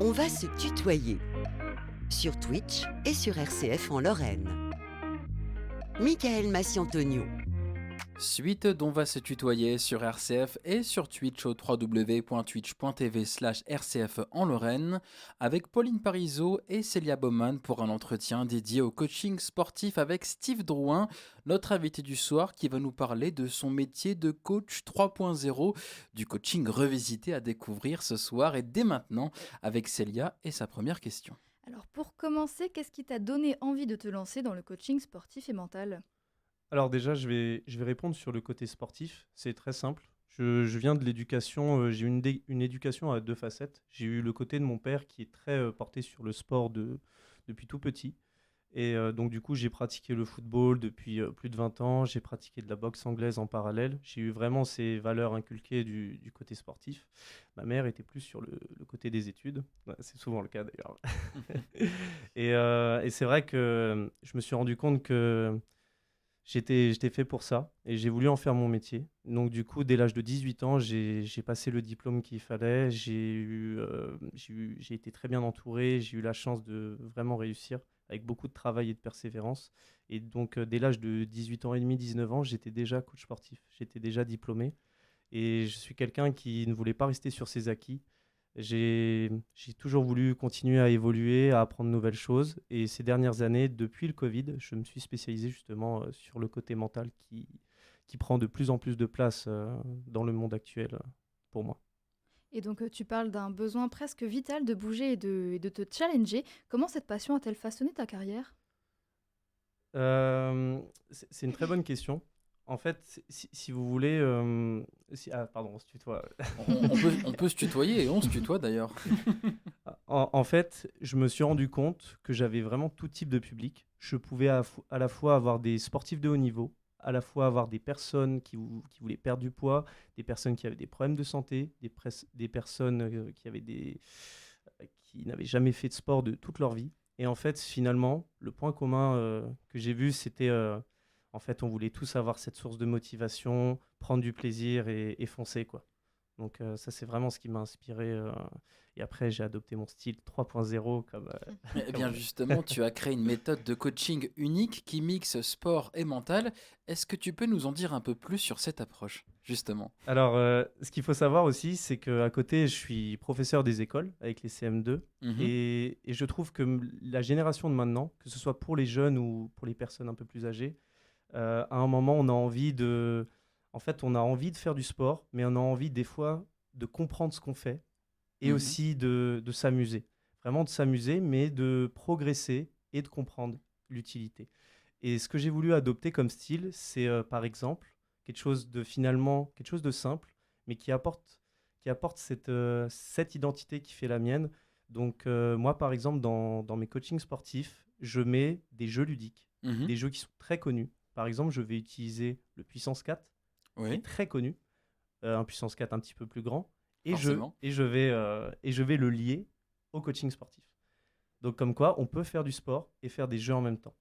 On va se tutoyer sur Twitch et sur RCF en Lorraine. Michael Massiantonio. Suite d'On va se tutoyer sur RCF et sur Twitch au www.twitch.tv/RCF en Lorraine avec Pauline Parisot et Célia Baumann pour un entretien dédié au coaching sportif avec Steve Drouin, notre invité du soir qui va nous parler de son métier de coach 3.0, du coaching revisité à découvrir ce soir et dès maintenant avec Célia et sa première question. Alors pour commencer, qu'est-ce qui t'a donné envie de te lancer dans le coaching sportif et mental? Alors déjà, je vais répondre sur le côté sportif. C'est très simple. Je viens de l'éducation, j'ai une éducation à deux facettes. J'ai eu le côté de mon père qui est très porté sur le sport depuis tout petit. Et donc du coup, j'ai pratiqué le football depuis plus de 20 ans. J'ai pratiqué de la boxe anglaise en parallèle. J'ai eu vraiment ces valeurs inculquées du côté sportif. Ma mère était plus sur le côté des études. Ouais, c'est souvent le cas d'ailleurs. Et c'est vrai que je me suis rendu compte que j'étais fait pour ça et j'ai voulu en faire mon métier. Donc du coup, dès l'âge de 18 ans, j'ai passé le diplôme qu'il fallait. J'ai été très bien entouré. J'ai eu la chance de vraiment réussir avec beaucoup de travail et de persévérance. Et donc, dès l'âge de 18 ans et demi, 19 ans, j'étais déjà coach sportif. J'étais déjà diplômé. Et je suis quelqu'un qui ne voulait pas rester sur ses acquis. J'ai toujours voulu continuer à évoluer, à apprendre de nouvelles choses. Et ces dernières années, depuis le Covid, je me suis spécialisé justement sur le côté mental qui prend de plus en plus de place dans le monde actuel pour moi. Et donc tu parles d'un besoin presque vital de bouger et de te challenger. Comment cette passion a-t-elle façonné ta carrière? C'est une très bonne question. En fait, si vous voulez... ah, pardon, on se tutoie. On peut se tutoyer et on se tutoie d'ailleurs. En fait, je me suis rendu compte que j'avais vraiment tout type de public. Je pouvais à la fois avoir des sportifs de haut niveau, à la fois avoir des personnes qui voulaient perdre du poids, des personnes qui avaient des problèmes de santé, des personnes qui n'avaient jamais fait de sport de toute leur vie. Et en fait, finalement, le point commun que j'ai vu, c'était en fait, on voulait tous avoir cette source de motivation, prendre du plaisir et foncer, quoi. Donc ça, c'est vraiment ce qui m'a inspiré. Et après, j'ai adopté mon style 3.0 comme... Eh bien justement, tu as créé une méthode de coaching unique qui mixe sport et mental. Est-ce que tu peux nous en dire un peu plus sur cette approche, justement? Alors, ce qu'il faut savoir aussi, c'est qu'à côté, je suis professeur des écoles avec les CM2. Mhm. Et je trouve que la génération de maintenant, que ce soit pour les jeunes ou pour les personnes un peu plus âgées, à un moment, on a envie de... En fait, on a envie de faire du sport, mais on a envie des fois de comprendre ce qu'on fait et Mhm. aussi de s'amuser. Vraiment de s'amuser, mais de progresser et de comprendre l'utilité. Et ce que j'ai voulu adopter comme style, c'est par exemple quelque chose de simple, mais qui apporte cette identité qui fait la mienne. Donc moi, par exemple, dans mes coachings sportifs, je mets des jeux ludiques, Mhm. des jeux qui sont très connus. Par exemple, je vais utiliser le Puissance 4, qui est Oui, très connu, un Puissance 4 un petit peu plus grand, et forcément. je vais le lier au coaching sportif. Donc comme quoi, on peut faire du sport et faire des jeux en même temps.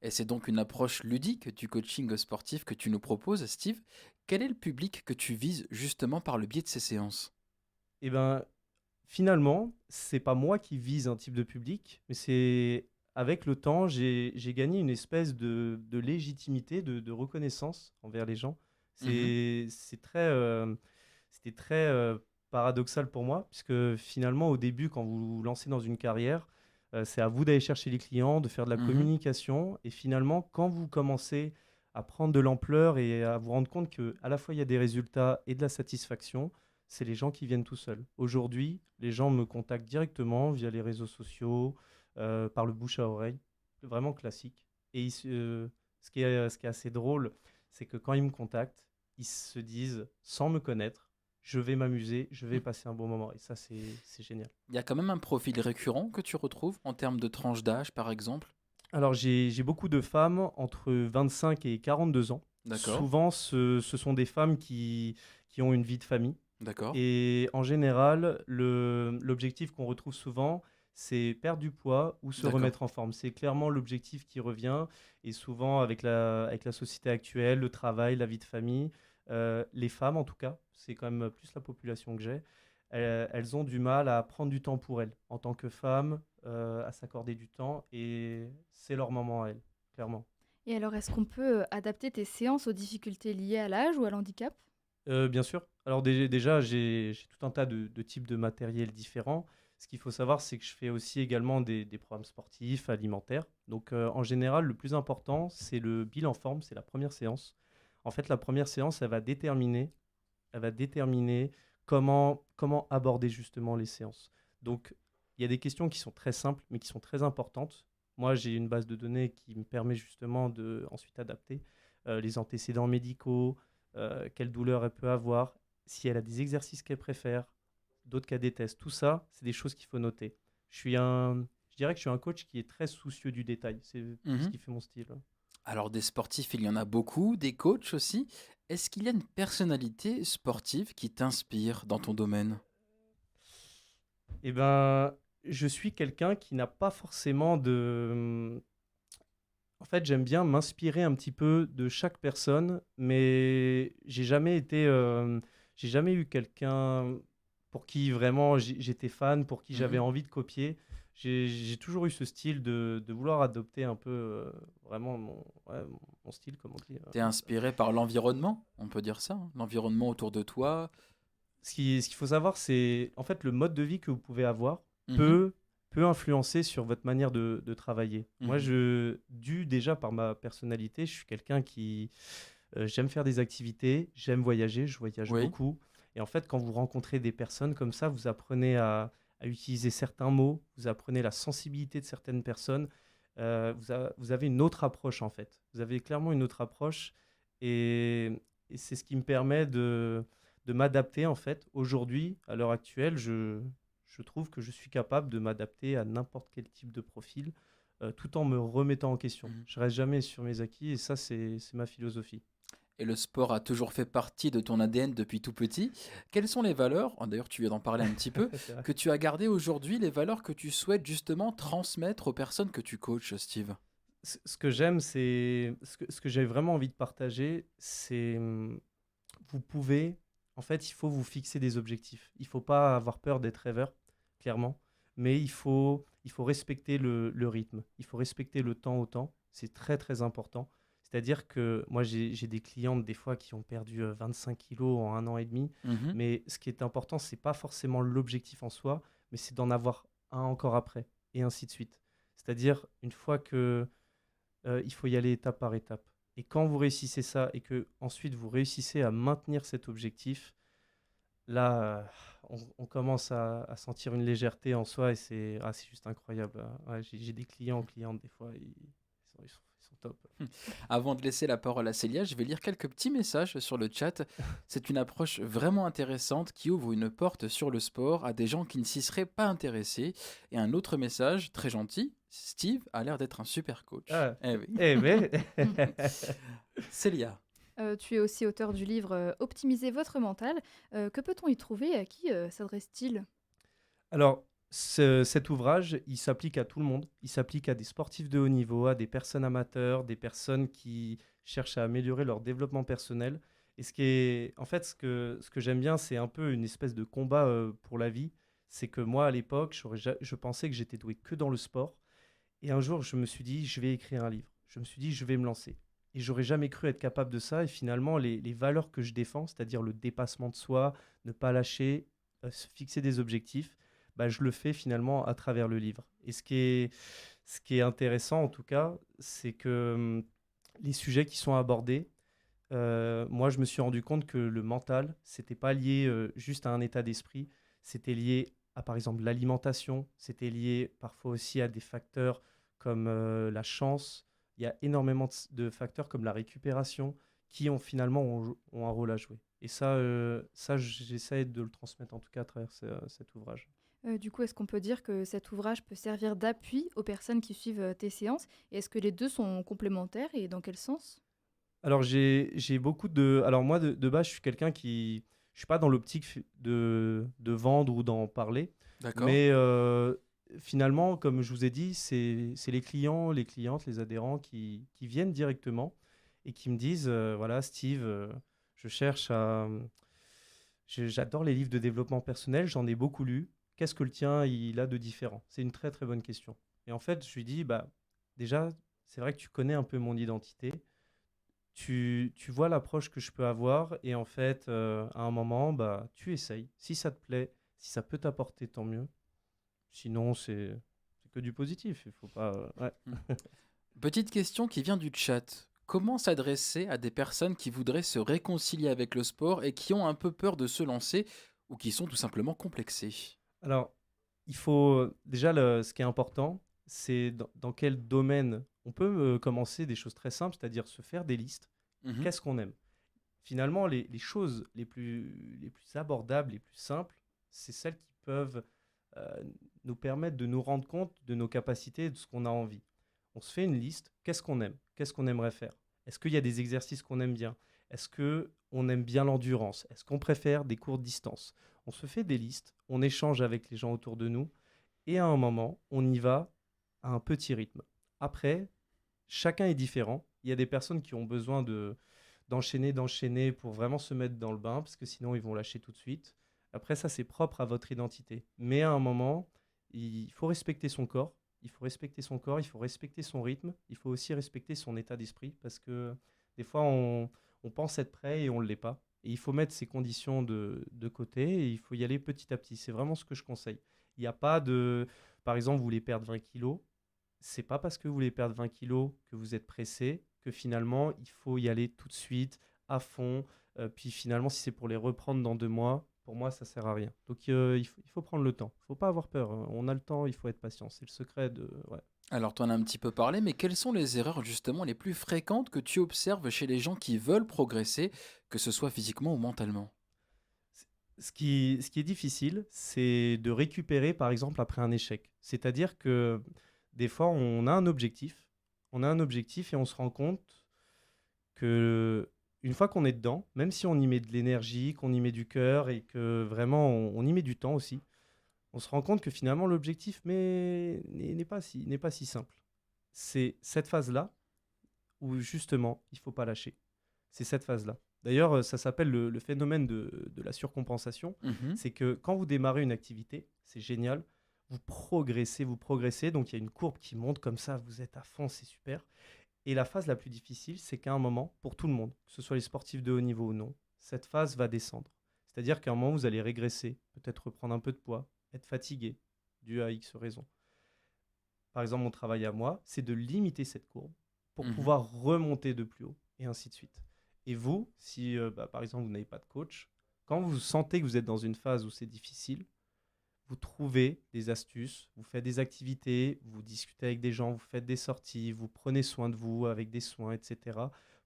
Et c'est donc une approche ludique du coaching sportif que tu nous proposes, Steve. Quel est le public que tu vises justement par le biais de ces séances? Et ben finalement, c'est pas moi qui vise un type de public, mais c'est avec le temps, j'ai gagné une espèce de légitimité, de reconnaissance envers les gens. Mhm. C'était très paradoxal pour moi, puisque finalement, au début, quand vous vous lancez dans une carrière, c'est à vous d'aller chercher les clients, de faire de la Mhm. communication, et finalement, quand vous commencez à prendre de l'ampleur et à vous rendre compte que à la fois il y a des résultats et de la satisfaction, c'est les gens qui viennent tout seuls. Aujourd'hui, les gens me contactent directement via les réseaux sociaux, par le bouche à oreille, vraiment classique. Et ce qui est assez drôle, c'est que quand ils me contactent, ils se disent, sans me connaître, je vais m'amuser, je vais passer un bon moment. Et ça, c'est génial. Il y a quand même un profil récurrent que tu retrouves en termes de tranche d'âge, par exemple. Alors, j'ai beaucoup de femmes entre 25 et 42 ans. D'accord, Souvent, ce sont des femmes qui ont une vie de famille. d'accord. Et en général, l'objectif qu'on retrouve souvent, c'est perdre du poids ou se D'accord. remettre en forme. C'est clairement l'objectif qui revient. Et souvent, avec la société actuelle, le travail, la vie de famille, les femmes en tout cas, c'est quand même plus la population que j'ai, elles ont du mal à prendre du temps pour elles, en tant que femmes, à s'accorder du temps, et c'est leur moment à elles, clairement. Et alors, est-ce qu'on peut adapter tes séances aux difficultés liées à l'âge ou à l'handicap? Bien sûr. Alors déjà, j'ai tout un tas de types de matériel différents. Ce qu'il faut savoir, c'est que je fais aussi également des programmes sportifs, alimentaires. Donc en général, le plus important, c'est le bilan forme, c'est la première séance. En fait, la première séance, elle va déterminer comment aborder justement les séances. Donc, il y a des questions qui sont très simples, mais qui sont très importantes. Moi, j'ai une base de données qui me permet justement de ensuite adapter les antécédents médicaux, quelle douleur elle peut avoir, si elle a des exercices qu'elle préfère, d'autres qu'elle déteste. Tout ça, c'est des choses qu'il faut noter. Je dirais que je suis un coach qui est très soucieux du détail. C'est ce Mhm. qui fait mon style. Alors des sportifs, il y en a beaucoup, des coachs aussi. Est-ce qu'il y a une personnalité sportive qui t'inspire dans ton domaine? Eh ben, je suis quelqu'un qui n'a pas forcément de... En fait, j'aime bien m'inspirer un petit peu de chaque personne, mais j'ai jamais eu quelqu'un pour qui vraiment j'étais fan, pour qui j'avais Mhm. envie de copier. J'ai toujours eu ce style de vouloir adopter un peu vraiment mon style, comme on dit. T'es inspiré par l'environnement, on peut dire ça, hein, l'environnement autour de toi. Ce qu'il faut savoir, c'est en fait le mode de vie que vous pouvez avoir Mhm. peut, peut influencer sur votre manière de travailler. Moi, Mhm. dû déjà par ma personnalité, je suis quelqu'un qui j'aime faire des activités, j'aime voyager, je voyage Oui. beaucoup. Et en fait, quand vous rencontrez des personnes comme ça, vous apprenez à utiliser certains mots, vous apprenez la sensibilité de certaines personnes. Vous avez une autre approche en fait. Vous avez clairement une autre approche et, et c'est ce qui me permet de m'adapter en fait. Aujourd'hui, à l'heure actuelle, je trouve que je suis capable de m'adapter à n'importe quel type de profil tout en me remettant en question. Mhm. Je reste jamais sur mes acquis et ça, c'est ma philosophie. Et le sport a toujours fait partie de ton ADN depuis tout petit. Quelles sont les valeurs, d'ailleurs tu viens d'en parler un petit peu, C'est vrai. que tu as gardées aujourd'hui, les valeurs que tu souhaites justement transmettre aux personnes que tu coaches, Steve? Ce que j'aime, c'est ce que j'ai vraiment envie de partager, c'est vous pouvez, en fait, il faut vous fixer des objectifs. Il faut pas avoir peur d'être rêveur, clairement, mais il faut respecter le rythme. Il faut respecter le temps au temps. C'est très, très important. C'est-à-dire que moi, j'ai des clientes des fois qui ont perdu 25 kilos en 1 an et demi, Mhm. mais ce qui est important, c'est pas forcément l'objectif en soi, mais c'est d'en avoir un encore après, et ainsi de suite. C'est-à-dire, une fois que il faut y aller étape par étape. Et quand vous réussissez ça et que ensuite vous réussissez à maintenir cet objectif, là, on commence à sentir une légèreté en soi et c'est juste incroyable. Ouais, j'ai des clientes des fois, ils sont top. Avant de laisser la parole à Célia, je vais lire quelques petits messages sur le chat. C'est une approche vraiment intéressante qui ouvre une porte sur le sport à des gens qui ne s'y seraient pas intéressés. Et un autre message très gentil, Steve a l'air d'être un super coach. Ah, Eh oui. eh mais Célia. Tu es aussi auteur du livre Optimiser votre mental. Que peut-on y trouver et à qui s'adresse-t-il? Alors, cet ouvrage, il s'applique à tout le monde. Il s'applique à des sportifs de haut niveau, à des personnes amateurs, des personnes qui cherchent à améliorer leur développement personnel. Et en fait, ce que j'aime bien, c'est un peu une espèce de combat pour la vie. C'est que moi, à l'époque, je pensais que j'étais doué que dans le sport. Et un jour, je me suis dit, je vais écrire un livre. Je me suis dit, je vais me lancer. Et j'aurais jamais cru être capable de ça. Et finalement, les valeurs que je défends, c'est-à-dire le dépassement de soi, ne pas lâcher, se fixer des objectifs, bah, je le fais finalement à travers le livre. Et ce qui est intéressant, en tout cas, c'est que les sujets qui sont abordés, moi, je me suis rendu compte que le mental, c'était pas lié juste à un état d'esprit, c'était lié à, par exemple, l'alimentation, c'était lié parfois aussi à des facteurs comme la chance. Il y a énormément de facteurs comme la récupération qui ont finalement ont un rôle à jouer. Et ça, j'essaie de le transmettre en tout cas à travers cet ouvrage. Du coup, est-ce qu'on peut dire que cet ouvrage peut servir d'appui aux personnes qui suivent tes séances? Et est-ce que les deux sont complémentaires et dans quel sens? Alors, j'ai beaucoup de. Alors, moi, de base, je suis quelqu'un qui. Je suis pas dans l'optique de vendre ou d'en parler. D'accord. Mais finalement, comme je vous ai dit, c'est les clients, les clientes, les adhérents qui viennent directement et qui me disent voilà, Steve, je cherche J'adore les livres de développement personnel, j'en ai beaucoup lu. Qu'est-ce que le tien, il a de différent? C'est une très très bonne question. Et en fait, je lui dis, bah, déjà, c'est vrai que tu connais un peu mon identité. Tu vois l'approche que je peux avoir. Et en fait, à un moment, bah, tu essayes. Si ça te plaît, si ça peut t'apporter, tant mieux. Sinon, c'est que du positif. Il faut pas. Ouais. Petite question qui vient du chat. Comment s'adresser à des personnes qui voudraient se réconcilier avec le sport et qui ont un peu peur de se lancer ou qui sont tout simplement complexées? Alors, il faut déjà ce qui est important, c'est dans quel domaine on peut commencer des choses très simples, c'est-à-dire se faire des listes. Mhm. Qu'est-ce qu'on aime? Finalement, les choses les plus abordables, les plus simples, c'est celles qui peuvent euh, nous permettre de nous rendre compte de nos capacités et de ce qu'on a envie. On se fait une liste. Qu'est-ce qu'on aime? Qu'est-ce qu'on aimerait faire? Est-ce qu'il y a des exercices qu'on aime bien? Est-ce qu'on aime bien l'endurance? Est-ce qu'on préfère des courtes distances? On se fait des listes, on échange avec les gens autour de nous et à un moment, on y va à un petit rythme. Après, chacun est différent. Il y a des personnes qui ont besoin d'enchaîner pour vraiment se mettre dans le bain, parce que sinon ils vont lâcher tout de suite. Après, ça, c'est propre à votre identité. Mais à un moment, il faut respecter son corps, il faut respecter son corps, il faut respecter son rythme, il faut aussi respecter son état d'esprit, parce que des fois, on pense être prêt et on ne l'est pas. Et il faut mettre ces conditions de côté et il faut y aller petit à petit. C'est vraiment ce que je conseille. Il n'y a pas de... Par exemple, vous voulez perdre 20 kilos, c'est pas parce que vous voulez perdre 20 kilos que vous êtes pressé que finalement il faut y aller tout de suite, à fond. Puis finalement, si c'est pour les reprendre dans 2 mois, pour moi, ça sert à rien. Donc il faut prendre le temps. Il faut pas avoir peur, hein. On a le temps, il faut être patient. C'est le secret de. Ouais. Alors, tu en as un petit peu parlé, mais quelles sont les erreurs justement les plus fréquentes que tu observes chez les gens qui veulent progresser, que ce soit physiquement ou mentalement? Ce qui est difficile, c'est de récupérer, par exemple, après un échec. C'est-à-dire que des fois, on a un objectif et on se rend compte que une fois qu'on est dedans, même si on y met de l'énergie, qu'on y met du cœur et que vraiment on y met du temps aussi, on se rend compte que finalement l'objectif n'est pas si simple. C'est cette phase-là où justement il faut pas lâcher. C'est cette phase-là. D'ailleurs, ça s'appelle le phénomène de la surcompensation. Mhm. C'est que quand vous démarrez une activité, c'est génial, vous progressez, donc il y a une courbe qui monte comme ça, vous êtes à fond, c'est super. Et la phase la plus difficile, c'est qu'à un moment, pour tout le monde, que ce soit les sportifs de haut niveau ou non, cette phase va descendre. C'est-à-dire qu'à un moment, vous allez régresser, peut-être reprendre un peu de poids, être fatigué, dû à X raisons. Par exemple, mon travail à moi, c'est de limiter cette courbe pour Mhm. pouvoir remonter de plus haut, et ainsi de suite. Et vous, si par exemple vous n'avez pas de coach, quand vous sentez que vous êtes dans une phase où c'est difficile, vous trouvez des astuces, vous faites des activités, vous discutez avec des gens, vous faites des sorties, vous prenez soin de vous avec des soins, etc.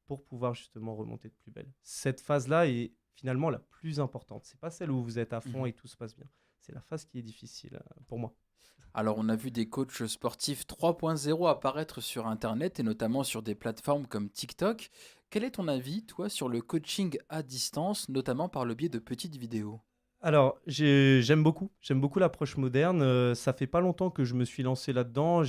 pour pouvoir justement remonter de plus belle. Cette phase-là est finalement la plus importante. C'est pas celle où vous êtes à fond Mhm. et tout se passe bien. C'est la phase qui est difficile pour moi. Alors, on a vu des coachs sportifs 3.0 apparaître sur Internet et notamment sur des plateformes comme TikTok. Quel est ton avis, toi, sur le coaching à distance, notamment par le biais de petites vidéos? Alors, j'aime beaucoup l'approche moderne. Ça fait pas longtemps que je me suis lancé là-dedans.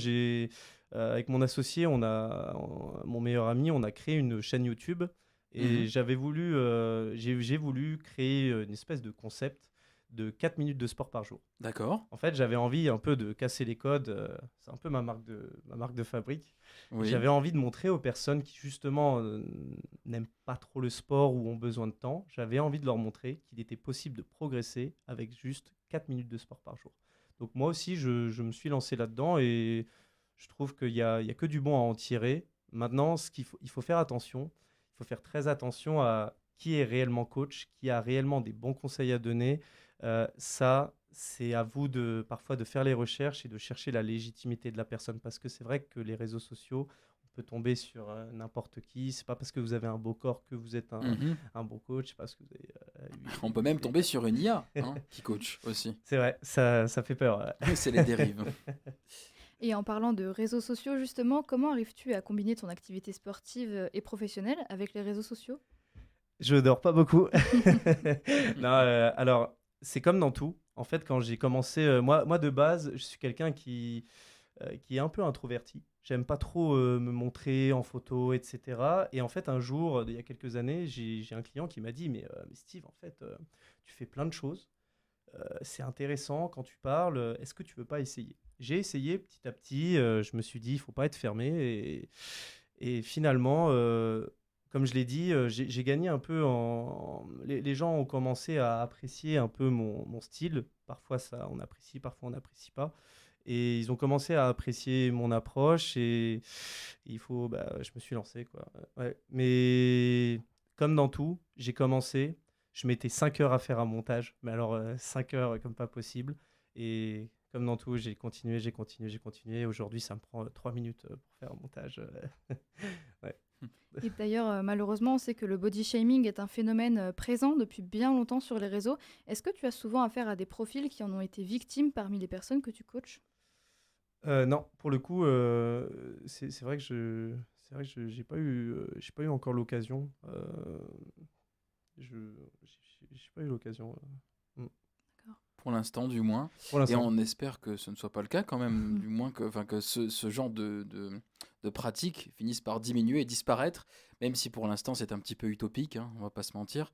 Avec mon associé, mon meilleur ami, on a créé une chaîne YouTube et Mhm. j'ai voulu créer une espèce de concept de 4 minutes de sport par jour. D'accord. En fait, j'avais envie un peu de casser les codes. C'est un peu ma marque de fabrique. Oui. J'avais envie de montrer aux personnes qui, justement, n'aiment pas trop le sport ou ont besoin de temps, j'avais envie de leur montrer qu'il était possible de progresser avec juste 4 minutes de sport par jour. Donc, moi aussi, je me suis lancé là-dedans et je trouve qu'il y a que du bon à en tirer. Maintenant, il faut faire attention. Il faut faire très attention à qui est réellement coach, qui a réellement des bons conseils à donner. Ça, c'est à vous parfois de faire les recherches et de chercher la légitimité de la personne parce que c'est vrai que les réseaux sociaux, on peut tomber sur n'importe qui. C'est pas parce que vous avez un beau corps que vous êtes Mhm. un bon coach. C'est parce que vous avez On peut même tomber sur une IA hein, qui coach aussi. C'est vrai, ça fait peur. C'est les dérives. Et en parlant de réseaux sociaux, justement, comment arrives-tu à combiner ton activité sportive et professionnelle avec les réseaux sociaux? Je dors pas beaucoup. Non, alors, c'est comme dans tout. En fait, quand j'ai commencé, moi de base, je suis quelqu'un qui est un peu introverti. J'aime pas trop me montrer en photo, etc. Et en fait, un jour, il y a quelques années, j'ai un client qui m'a dit, mais Steve, en fait, tu fais plein de choses. C'est intéressant quand tu parles. Est-ce que tu veux pas essayer? J'ai essayé petit à petit. Je me suis dit, il faut pas être fermé. Et finalement, comme je l'ai dit, j'ai gagné un peu les gens ont commencé à apprécier un peu mon style. Parfois, ça, on apprécie, parfois, on n'apprécie pas. Et ils ont commencé à apprécier mon approche et je me suis lancé, quoi. Ouais. Mais comme dans tout, j'ai commencé, je mettais 5 heures à faire un montage, mais alors 5 heures comme pas possible. Et comme dans tout, j'ai continué, j'ai continué, j'ai continué. Aujourd'hui, ça me prend 3 minutes pour faire un montage. Ouais. Et d'ailleurs, malheureusement, on sait que le body shaming est un phénomène présent depuis bien longtemps sur les réseaux. Est-ce que tu as souvent affaire à des profils qui en ont été victimes parmi les personnes que tu coaches? Non, pour le coup, c'est vrai que j'ai pas eu encore l'occasion. Je j'ai pas eu l'occasion. Pour l'instant, du moins. Pour Et l'instant. on espère que ce ne soit pas le cas quand même, du moins que ce genre de pratiques finissent par diminuer et disparaître, même si pour l'instant c'est un petit peu utopique, hein, on va pas se mentir.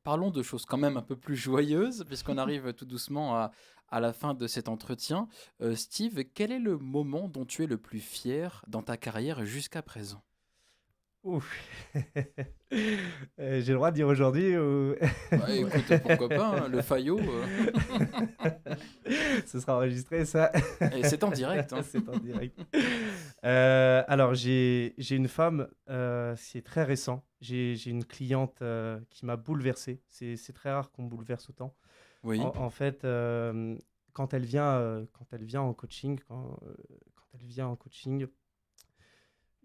Parlons de choses quand même un peu plus joyeuses, puisqu'on arrive tout doucement à la fin de cet entretien. Steve, quel est le moment dont tu es le plus fier dans ta carrière jusqu'à présent? Ouf. J'ai le droit de dire aujourd'hui ou... Bah, écoute, pourquoi pas, hein, le Fayot, Ce sera enregistré, ça. et c'est en direct, hein. C'est en direct. Alors, j'ai une femme, c'est très récent. J'ai une cliente qui m'a bouleversé. C'est très rare qu'on me bouleverse autant. Oui. En fait, quand elle vient en coaching, quand elle vient en coaching,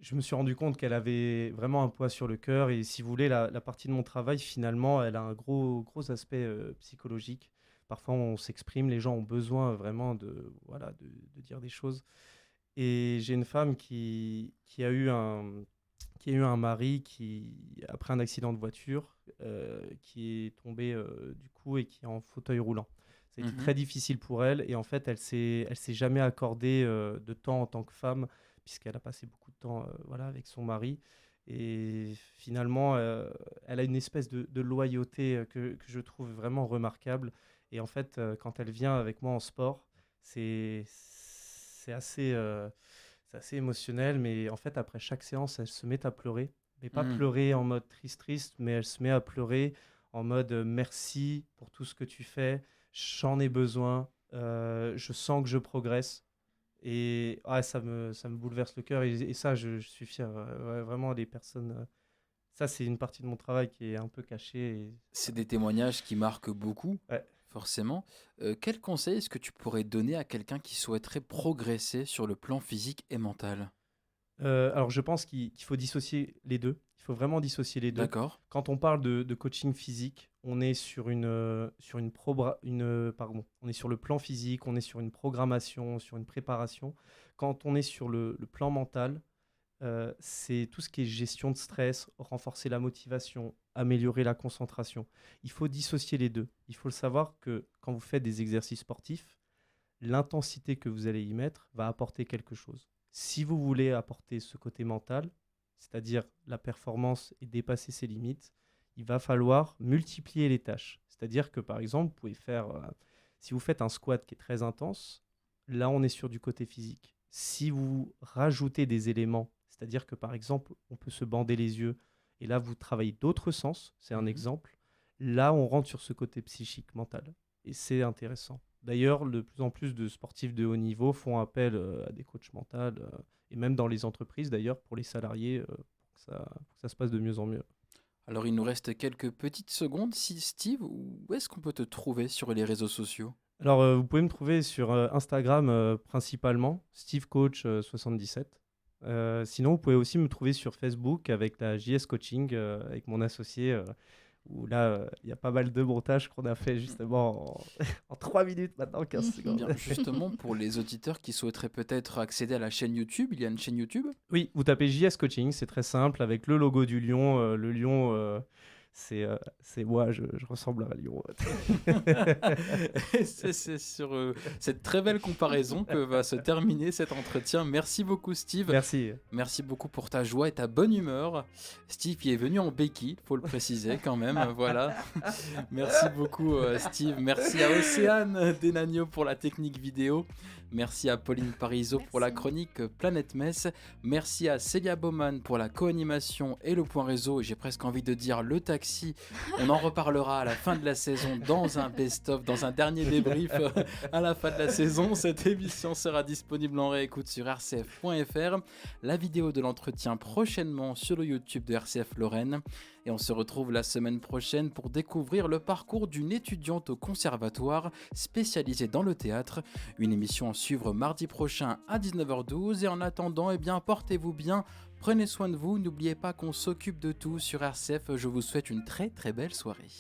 je me suis rendu compte qu'elle avait vraiment un poids sur le cœur. Et si vous voulez, la partie de mon travail, finalement, elle a un gros aspect psychologique. Parfois, on s'exprime, les gens ont besoin vraiment voilà, de dire des choses. Et j'ai une femme qui a eu un mari après un accident de voiture, qui est tombé du coup et qui est en fauteuil roulant. Ça a été très difficile pour elle et en fait, elle s'est jamais accordée de temps en tant que femme puisqu'elle a passé beaucoup de temps voilà, avec son mari. Et finalement, elle a une espèce de loyauté que je trouve vraiment remarquable. Et en fait, quand elle vient avec moi en sport, c'est assez émotionnel, mais en fait, après chaque séance, elle se met à pleurer. Mais pas pleurer en mode triste, mais elle se met à pleurer en mode merci pour tout ce que tu fais, j'en ai besoin, je sens que je progresse. Et ça me bouleverse le cœur. Et ça, je suis fier. Ouais, vraiment, les personnes. Ça, c'est une partie de mon travail qui est un peu cachée. C'est des témoignages qui marquent beaucoup, Ouais. forcément. Quel conseil est-ce que tu pourrais donner à quelqu'un qui souhaiterait progresser sur le plan physique et mental? Alors, je pense qu'il faut dissocier les deux. Il faut vraiment dissocier les deux. D'accord. Quand on parle de coaching physique, on est sur on est sur le plan physique, on est sur une programmation, sur une préparation. Quand on est sur le plan mental, c'est tout ce qui est gestion de stress, renforcer la motivation, améliorer la concentration. Il faut dissocier les deux. Il faut le savoir que quand vous faites des exercices sportifs, l'intensité que vous allez y mettre va apporter quelque chose. Si vous voulez apporter ce côté mental, c'est-à-dire la performance et dépasser ses limites, il va falloir multiplier les tâches. C'est-à-dire que par exemple, vous pouvez faire, si vous faites un squat qui est très intense, là on est sur du côté physique. Si vous rajoutez des éléments, c'est-à-dire que par exemple, on peut se bander les yeux, et là vous travaillez d'autres sens, c'est un exemple, là on rentre sur ce côté psychique, mental. Et c'est intéressant. D'ailleurs, de plus en plus de sportifs de haut niveau font appel à des coachs mentaux, et même dans les entreprises d'ailleurs, pour les salariés, pour que ça se passe de mieux en mieux. Alors, il nous reste quelques petites secondes. Si Steve, où est-ce qu'on peut te trouver sur les réseaux sociaux? Alors, vous pouvez me trouver sur Instagram principalement, SteveCoach77. Sinon, vous pouvez aussi me trouver sur Facebook avec la JS Coaching, avec mon associé, où là, il y a pas mal de montages qu'on a fait justement en 3 minutes maintenant, 15 secondes. Bien, justement, pour les auditeurs qui souhaiteraient peut-être accéder à la chaîne YouTube, il y a une chaîne YouTube? Oui, vous tapez JS Coaching, c'est très simple, avec le logo du lion. Le lion, c'est moi, je ressemble à un lion. Et c'est sur cette très belle comparaison que va se terminer cet entretien. Merci beaucoup Steve. Merci. Merci beaucoup pour ta joie et ta bonne humeur. Steve qui est venu en béquille, faut le préciser quand même. Voilà. Merci beaucoup Steve. Merci à Océane Denagno pour la technique vidéo. Merci à Pauline Parisot pour la chronique Planète Metz. Merci à Célia Baumann pour la co-animation et le point réseau. J'ai presque envie de dire le taxi. On en reparlera à la fin de la saison dans un best-of, dans un dernier débrief à la fin de la saison. Cette émission sera disponible en réécoute sur rcf.fr. La vidéo de l'entretien prochainement sur le YouTube de RCF Lorraine. Et on se retrouve la semaine prochaine pour découvrir le parcours d'une étudiante au conservatoire spécialisée dans le théâtre. Une émission à suivre mardi prochain à 19h12. Et en attendant, portez-vous bien, prenez soin de vous. N'oubliez pas qu'on s'occupe de tout sur RCF. Je vous souhaite une très très belle soirée.